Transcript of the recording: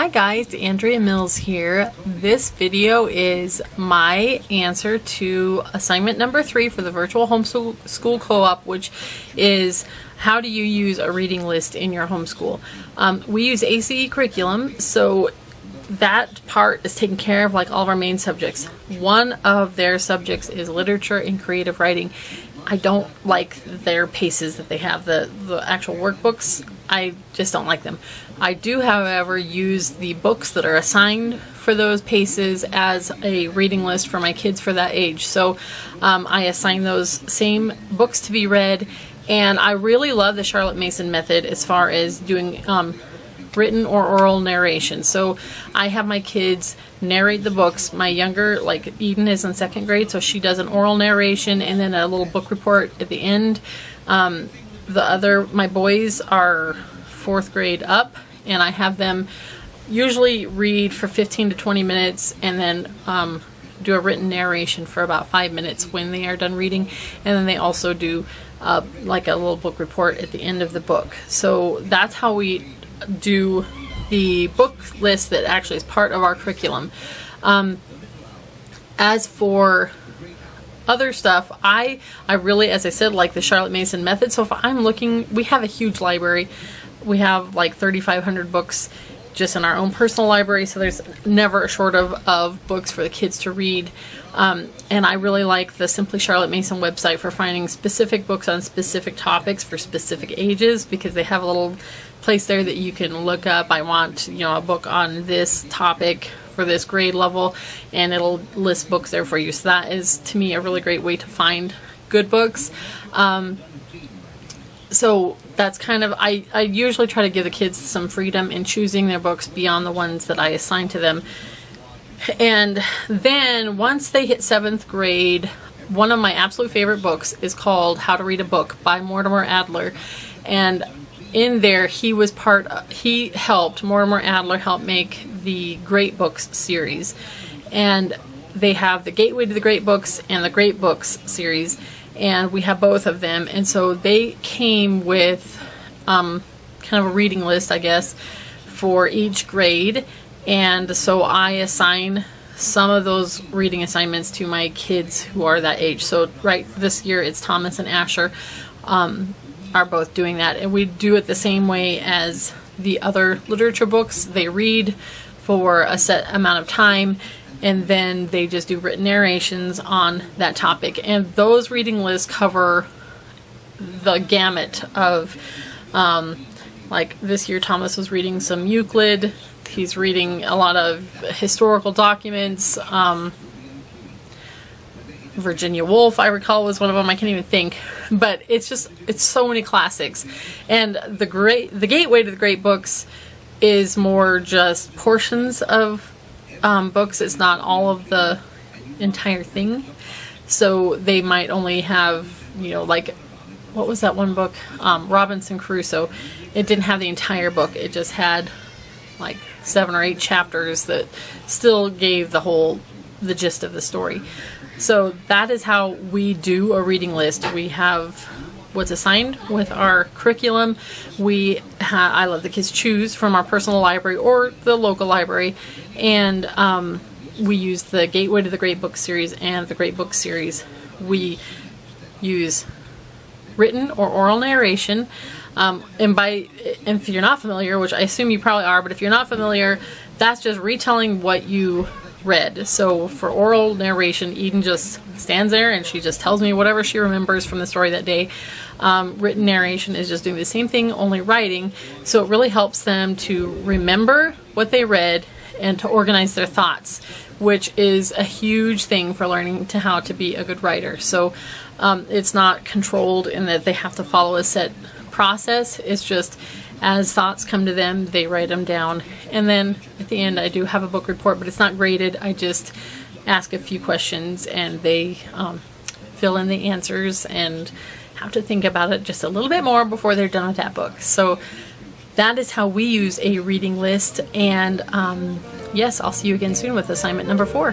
Hi guys, Andrea Mills here. This video is my answer to assignment number 3 for the Virtual Homeschool Co-op, which is how do you use a reading list in your homeschool. We use ACE curriculum, so that part is taken care of like all of our main subjects. One of their subjects is literature and creative writing. I don't like their paces that they have, the actual workbooks. I just don't like them. I do, however, use the books that are assigned for those paces as a reading list for my kids for that age. So I assign those same books to be read, and I really love the Charlotte Mason method as far as doing written or oral narration. So I have my kids narrate the books. My younger, like Eden, is in 2nd grade, so she does an oral narration and then a little book report at the end. My boys are 4th grade up, and I have them usually read for 15 to 20 minutes and then do a written narration for about 5 minutes when they are done reading, and then they also do like a little book report at the end of the book. So that's how we do the book list that actually is part of our curriculum. As for other stuff, I really, as I said, like the Charlotte Mason method. So if I'm looking, we have a huge library. We have like 3,500 books just in our own personal library, so there's never a short of books for the kids to read. And I really like the Simply Charlotte Mason website for finding specific books on specific topics for specific ages, because they have a little place there that you can look up, I want, a book on this topic for this grade level, and it'll list books there for you. So that is, to me, a really great way to find good books. So that's kind of, I usually try to give the kids some freedom in choosing their books beyond the ones that I assign to them. And then once they hit 7th grade, one of my absolute favorite books is called How to Read a Book by Mortimer Adler. And in there, Mortimer Adler helped make the Great Books series. And they have the Gateway to the Great Books and the Great Books series. And we have both of them. And so they came with kind of a reading list, I guess, for each grade. And so I assign some of those reading assignments to my kids who are that age. So right this year, it's Thomas and Asher are both doing that. And we do it the same way as the other literature books. They read for a set amount of time, and then they just do written narrations on that topic. And those reading lists cover the gamut of, like this year Thomas was reading some Euclid. He's reading a lot of historical documents. Virginia Woolf, I recall, was one of them. I can't even think. But it's so many classics. And the Gateway to the Great Books is more just portions of books. It's not all of the entire thing. So they might only have, like, what was that one book? Robinson Crusoe. It didn't have the entire book. It just had like 7 or 8 chapters that still gave the gist of the story. So that is how we do a reading list. We have what's assigned with our curriculum. I let the kids choose from our personal library or the local library, and we use the Gateway to the Great Book series and the Great Book series. We use written or oral narration. And if you're not familiar, which I assume you probably are, but if you're not familiar, that's just retelling what you read. So for oral narration, Eden just stands there and she just tells me whatever she remembers from the story that day. Written narration is just doing the same thing, only writing. So it really helps them to remember what they read and to organize their thoughts, which is a huge thing for learning how to be a good writer. So it's not controlled in that they have to follow a set process. It's just as thoughts come to them, they write them down. And then at the end, I do have a book report, but it's not graded. I just ask a few questions, and they fill in the answers and have to think about it just a little bit more before they're done with that book. So that is how we use a reading list. And yes, I'll see you again soon with assignment number 4.